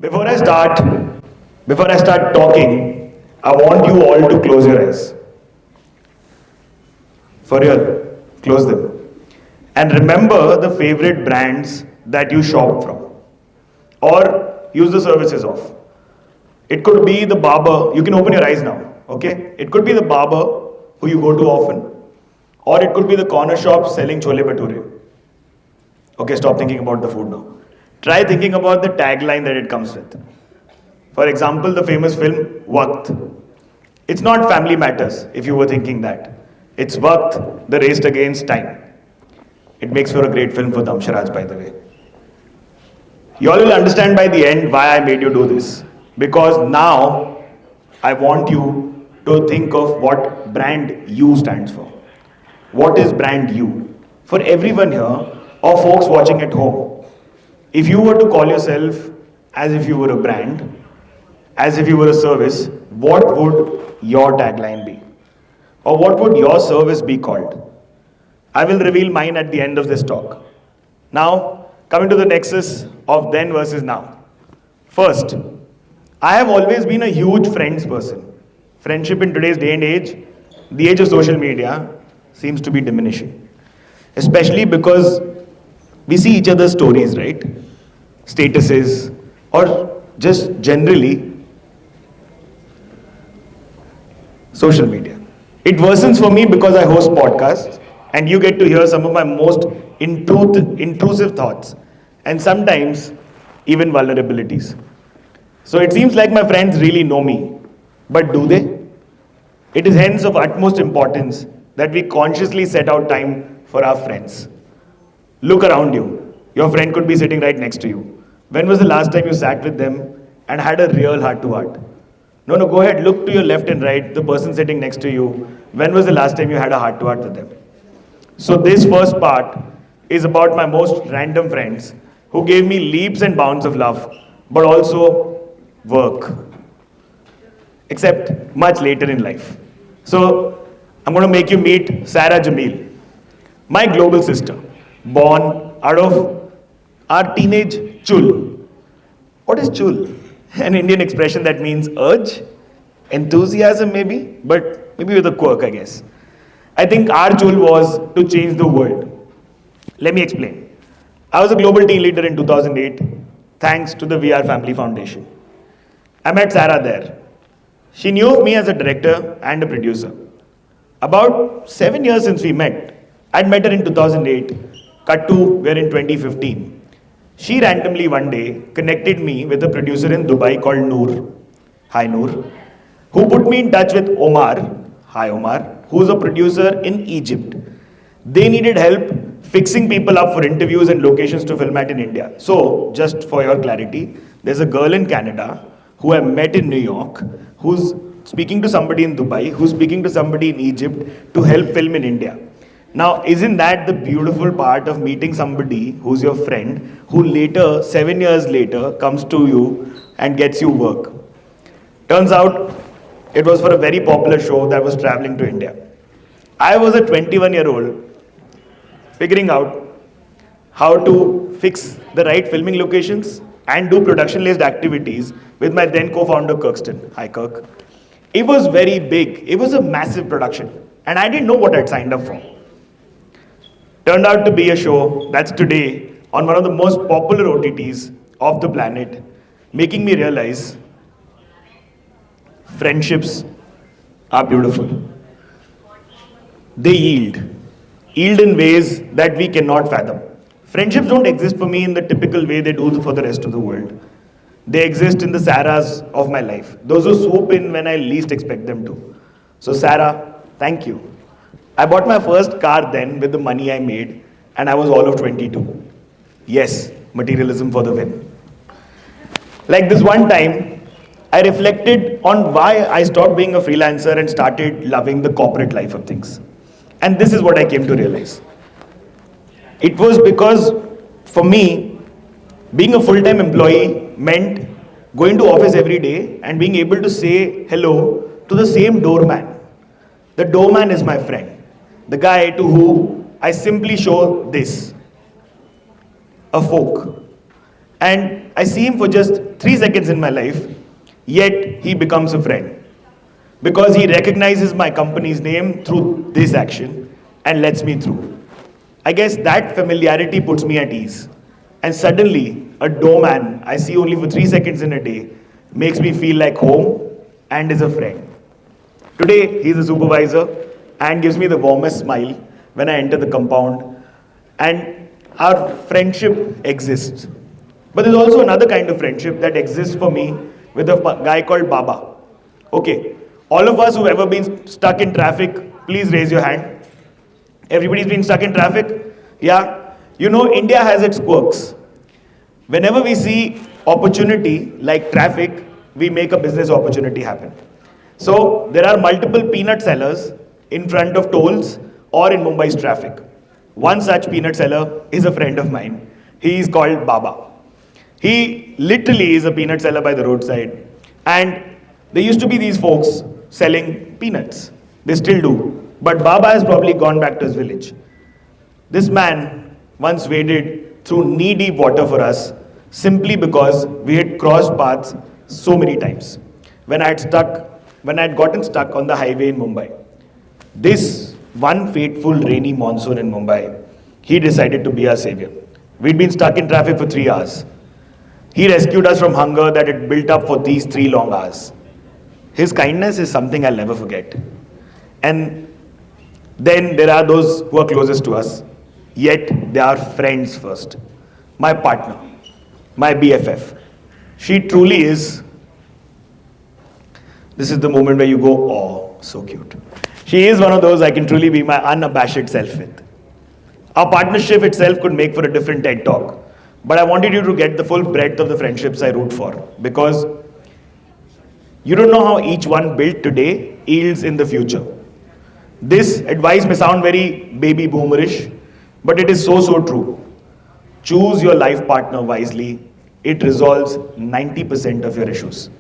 Before I start, before I start talking, I want you all to close your eyes. For real, close them. And remember the favorite brands that you shop from or use the services of. It could be the barber, you can open your eyes now, okay? It could be the barber who you go to often, or it could be the corner shop selling chole bhature. Okay, stop thinking about the food now. Try thinking about the tagline that it comes with. For example, the famous film Waqt. It's not family matters, if you were thinking that. It's Waqt, the race against time. It makes for a great film for Damsharaj, by the way. You all will understand by the end why I made you do this. Because now I want you to think of what brand U stands for. What is brand U? For everyone here or folks watching at home, if you were to call yourself as if you were a brand, as if you were a service, what would your tagline be? Or what would your service be called? I will reveal mine at the end of this talk. Now, coming to the nexus of then versus now. First, I have always been a huge friends person. Friendship in today's day and age, the age of social media, seems to be diminishing. Especially because we see each other's stories, right? Statuses, or just generally social media. It worsens for me because I host podcasts and you get to hear some of my most intrusive thoughts and sometimes even vulnerabilities. So it seems like my friends really know me, but do they? It is hence of utmost importance that we consciously set out time for our friends. Look around you. Your friend could be sitting right next to you. When was the last time you sat with them and had a real heart-to-heart? No, go ahead, look to your left and right, the person sitting next to you. When was the last time you had a heart-to-heart with them? So this first part is about my most random friends who gave me leaps and bounds of love, but also work. Except much later in life. So I'm going to make you meet Sarah Jameel, my global sister, born out of our teenage chul. What is chul? An Indian expression that means urge, enthusiasm maybe, but maybe with a quirk, I guess. I think our chul was to change the world. Let me explain. I was a global team leader in 2008, thanks to the VR Family Foundation. I met Sarah there. She knew of me as a director and a producer. About 7 years since we met, I'd met her in 2008, cut to we're in 2015. She randomly one day connected me with a producer in Dubai called Noor, hi Noor, who put me in touch with Omar, hi Omar, who's a producer in Egypt. They needed help fixing people up for interviews and locations to film at in India. So, just for your clarity, there's a girl in Canada who I met in New York, who's speaking to somebody in Dubai, who's speaking to somebody in Egypt to help film in India. Now, isn't that the beautiful part of meeting somebody who's your friend, who later, 7 years later, comes to you and gets you work? Turns out, it was for a very popular show that was traveling to India. I was a 21-year-old figuring out how to fix the right filming locations and do production-laced activities with my then co-founder Kirkston. Hi Kirk. It was very big. It was a massive production. And I didn't know what I'd signed up for. Turned out to be a show that's today on one of the most popular OTTs of the planet, making me realize friendships are beautiful. They yield in ways that we cannot fathom. Friendships don't exist for me in the typical way they do for the rest of the world. They exist in the Sarahs of my life, those who swoop in when I least expect them to. So Sarah, thank you. I bought my first car then with the money I made, and I was all of 22. Yes, materialism for the win. Like this one time, I reflected on why I stopped being a freelancer and started loving the corporate life of things. And this is what I came to realize. It was because, for me, being a full-time employee meant going to office every day and being able to say hello to the same doorman. The doorman is my friend. The guy to whom I simply show this, a fork. And I see him for just 3 seconds in my life, yet he becomes a friend. Because he recognizes my company's name through this action and lets me through. I guess that familiarity puts me at ease. And suddenly, a doorman I see only for 3 seconds in a day makes me feel like home and is a friend. Today, he's a supervisor and gives me the warmest smile when I enter the compound. And our friendship exists. But there's also another kind of friendship that exists for me with a guy called Baba. Okay, all of us who've ever been stuck in traffic, please raise your hand. Everybody's been stuck in traffic? Yeah? You know, India has its quirks. Whenever we see opportunity like traffic, we make a business opportunity happen. So there are multiple peanut sellers in front of tolls or in Mumbai's traffic. One such peanut seller is a friend of mine. He is called Baba. He literally is a peanut seller by the roadside. And there used to be these folks selling peanuts. They still do. But Baba has probably gone back to his village. This man once waded through knee-deep water for us simply because we had crossed paths so many times. When I had gotten stuck on the highway in Mumbai. This one fateful rainy monsoon in Mumbai, he decided to be our savior. We'd been stuck in traffic for 3 hours. He rescued us from hunger that had built up for these 3 long hours. His kindness is something I'll never forget. And then there are those who are closest to us, yet they are friends first. My partner, my BFF. She truly is. This is the moment where you go, oh, so cute. She is one of those I can truly be my unabashed self with. Our partnership itself could make for a different TED talk. But I wanted you to get the full breadth of the friendships I root for. Because you don't know how each one built today yields in the future. This advice may sound very baby boomerish, but it is so true. Choose your life partner wisely. It resolves 90% of your issues.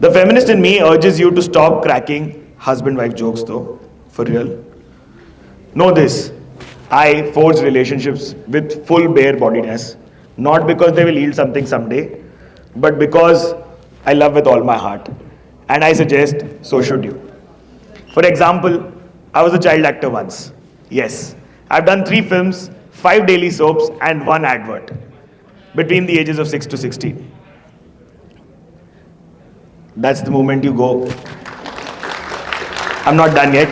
The feminist in me urges you to stop cracking husband-wife jokes though, for real. Know this, I forge relationships with full bare bodiness, not because they will yield something someday, but because I love with all my heart. And I suggest, so should you. For example, I was a child actor once. Yes, I've done 3 films, 5 daily soaps, and 1 advert between the ages of 6 to 16. That's the moment you go, I'm not done yet.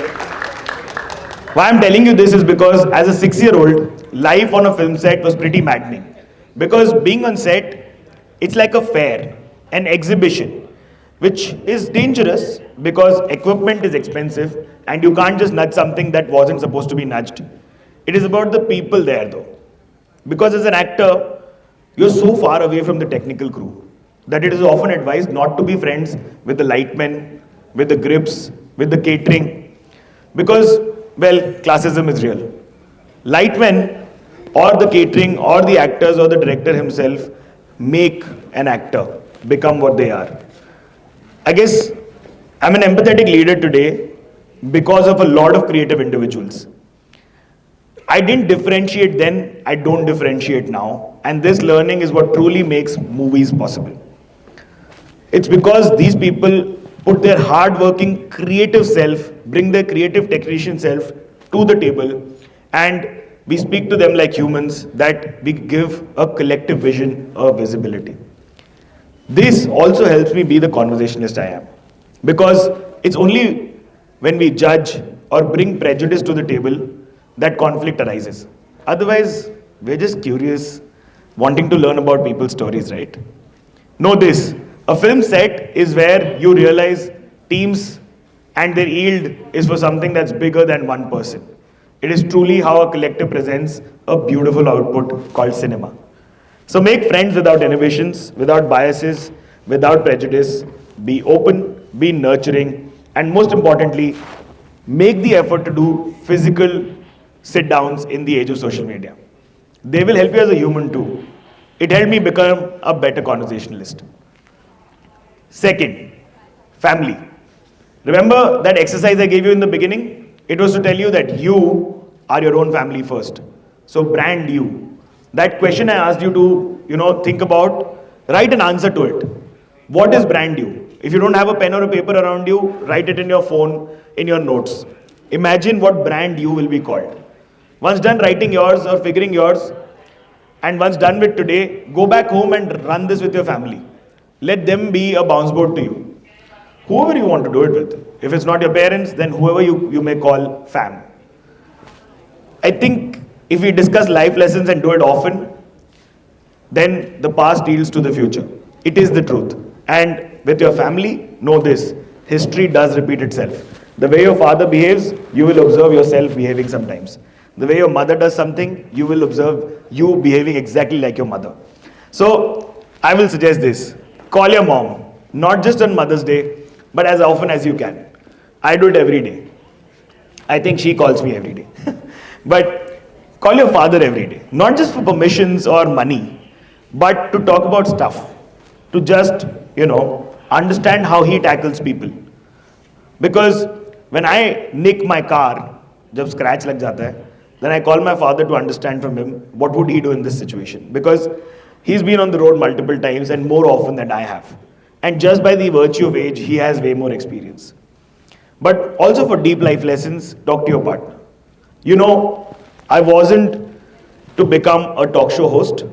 Why I'm telling you this is because as a 6-year-old, life on a film set was pretty maddening. Because being on set, it's like a fair, an exhibition, which is dangerous because equipment is expensive and you can't just nudge something that wasn't supposed to be nudged. It is about the people there though. Because as an actor, you're so far away from the technical crew that it is often advised not to be friends with the lightmen, with the grips, with the catering. Because, well, classism is real. Lightmen or the catering or the actors or the director himself make an actor become what they are. I guess I'm an empathetic leader today because of a lot of creative individuals. I didn't differentiate then, I don't differentiate now. And this learning is what truly makes movies possible. It's because these people put their hard-working creative self, bring their creative technician self to the table, and we speak to them like humans, that we give a collective vision, a visibility. This also helps me be the conversationalist I am. Because it's only when we judge or bring prejudice to the table that conflict arises. Otherwise, we're just curious, wanting to learn about people's stories, right? Know this, a film set is where you realize teams and their yield is for something that's bigger than one person. It is truly how a collective presents a beautiful output called cinema. So make friends without inhibitions, without biases, without prejudice. Be open, be nurturing, and most importantly, make the effort to do physical sit-downs in the age of social media. They will help you as a human too. It helped me become a better conversationalist. Second, family. Remember that exercise I gave you in the beginning? It was to tell you that you are your own family first. So brand you. That question I asked you to, think about, Write an answer to it. What is brand you? If you don't have a pen or a paper around you, write it in your phone, in your notes. Imagine what brand you will be called. Once done writing yours or figuring yours, and once done with today, go back home and run this with your family. Let them be a bounce board to you. Whoever you want to do it with. If it's not your parents, then whoever you may call fam. I think if we discuss life lessons and do it often, then the past yields to the future. It is the truth. And with your family, know this. History does repeat itself. The way your father behaves, you will observe yourself behaving sometimes. The way your mother does something, you will observe you behaving exactly like your mother. So, I will suggest this. Call your mom, not just on Mother's Day, but as often as you can. I do it every day. I think she calls me every day. But call your father every day. Not just for permissions or money, but to talk about stuff. To just, understand how he tackles people. Because when I nick my car, jab scratch lag jata hai, then I call my father to understand from him what would he do in this situation. Because he's been on the road multiple times and more often than I have. And just by the virtue of age, he has way more experience. But also for deep life lessons, talk to your partner. I wasn't to become a talk show host.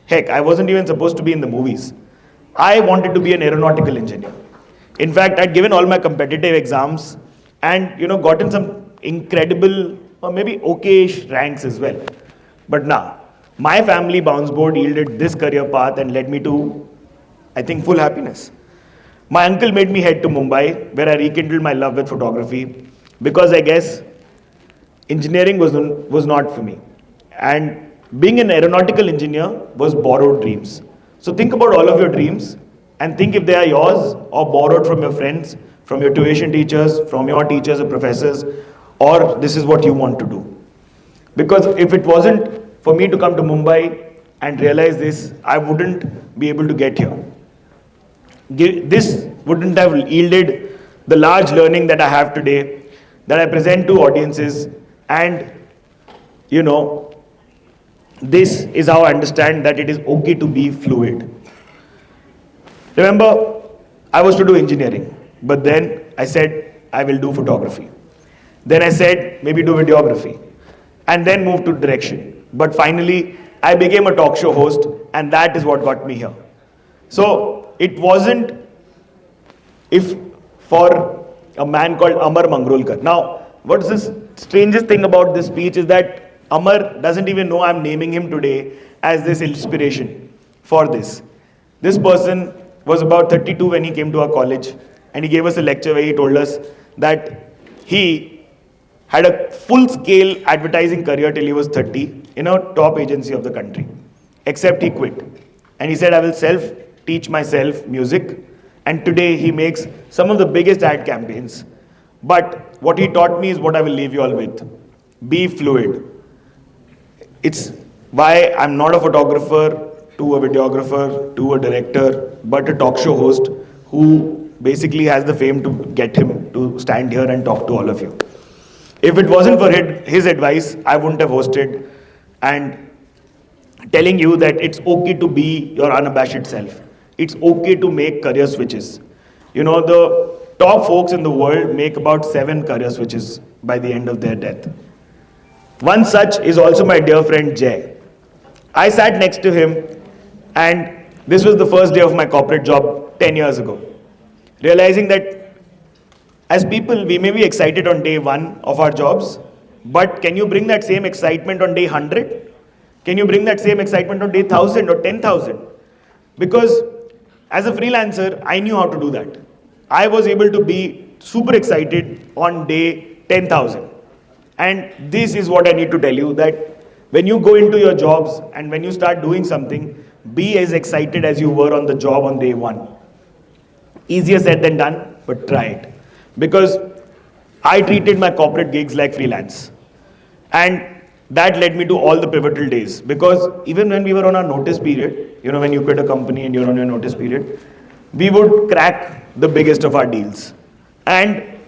Heck, I wasn't even supposed to be in the movies. I wanted to be an aeronautical engineer. In fact, I'd given all my competitive exams and, gotten some incredible or maybe okay-ish ranks as well. But now, my family bounce board yielded this career path and led me to, I think, full happiness. My uncle made me head to Mumbai, where I rekindled my love with photography, because I guess engineering was not for me. And being an aeronautical engineer was borrowed dreams. So think about all of your dreams and think if they are yours or borrowed from your friends, from your tuition teachers, from your teachers or professors, or this is what you want to do. Because if it wasn't for me to come to Mumbai and realize this, I wouldn't be able to get here. This wouldn't have yielded the large learning that I have today, that I present to audiences, and this is how I understand that it is okay to be fluid. Remember, I was to do engineering, but then I said I will do photography. Then I said maybe do videography, and then move to direction. But finally, I became a talk show host, and that is what got me here. So it wasn't if for a man called Amar Mangrolkar. Now, what's this strangest thing about this speech is that Amar doesn't even know I'm naming him today as this inspiration for this. This person was about 32 when he came to our college, and he gave us a lecture where he told us that he had a full-scale advertising career till he was 30 in a top agency of the country, except he quit. And he said, I will self-teach myself music, and today he makes some of the biggest ad campaigns. But what he taught me is what I will leave you all with. Be fluid. It's why I'm not a photographer, to a videographer, to a director, but a talk show host who basically has the fame to get him to stand here and talk to all of you. If it wasn't for his advice, I wouldn't have hosted, and telling you that it's okay to be your unabashed self. It's okay to make career switches. The top folks in the world make about 7 career switches by the end of their death. One such is also my dear friend Jay. I sat next to him, and this was the first day of my corporate job 10 years ago. Realizing that as people, we may be excited on day 1 of our jobs, but can you bring that same excitement on day 100? Can you bring that same excitement on day 1000 or 10,000? Because as a freelancer, I knew how to do that. I was able to be super excited on day 10,000. And this is what I need to tell you, that when you go into your jobs and when you start doing something, be as excited as you were on the job on day 1. Easier said than done, but try it. Because I treated my corporate gigs like freelance. And that led me to all the pivotal days. Because even when we were on our notice period, when you quit a company and you're on your notice period, we would crack the biggest of our deals. And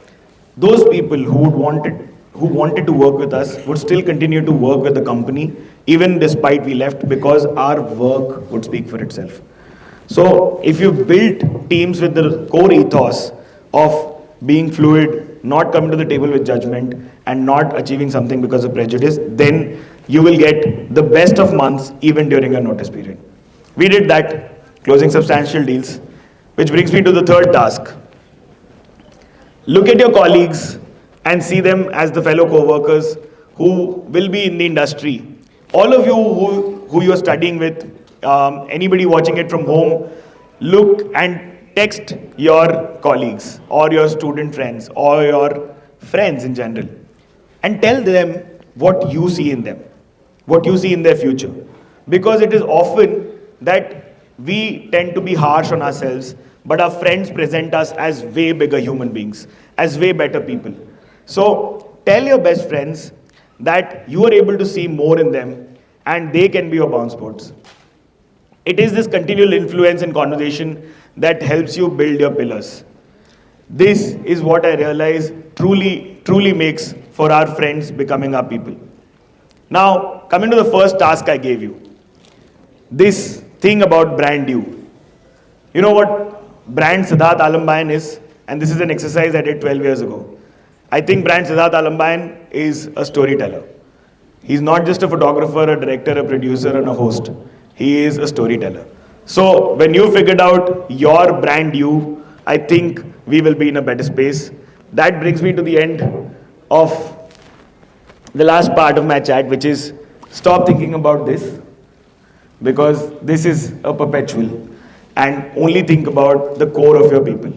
those people who wanted to work with us would still continue to work with the company even despite we left, because our work would speak for itself. So if you build teams with the core ethos of being fluid, not coming to the table with judgment, and not achieving something because of prejudice, then you will get the best of months even during a notice period. We did that, closing substantial deals, which brings me to the third task. Look at your colleagues and see them as the fellow co-workers who will be in the industry. All of you who you're studying with, anybody watching it from home, look and text your colleagues or your student friends or your friends in general and tell them what you see in them, what you see in their future. Because it is often that we tend to be harsh on ourselves, but our friends present us as way bigger human beings, as way better people. So tell your best friends that you are able to see more in them and they can be your bounce boards. It is this continual influence and conversation that helps you build your pillars. This is what I realize truly makes for our friends becoming our people. Now, coming to the first task I gave you, this thing about brand you. You know what brand Siddhaarth Aalambayan is? And this is an exercise I did 12 years ago. I think brand Siddhaarth Aalambayan is a storyteller. He's not just a photographer, a director, a producer, and a host. He is a storyteller. So when you figured out your brand you, I think we will be in a better space. That brings me to the end of the last part of my chat, which is stop thinking about this, because this is a perpetual, and only think about the core of your people,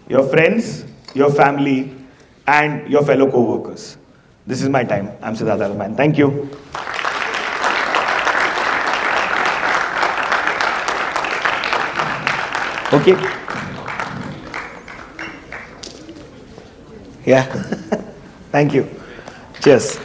your friends, your family, and your fellow co-workers. This is my time. I'm Siddharth Aalambayan. Thank you. Okay. Yeah. Thank you. Cheers.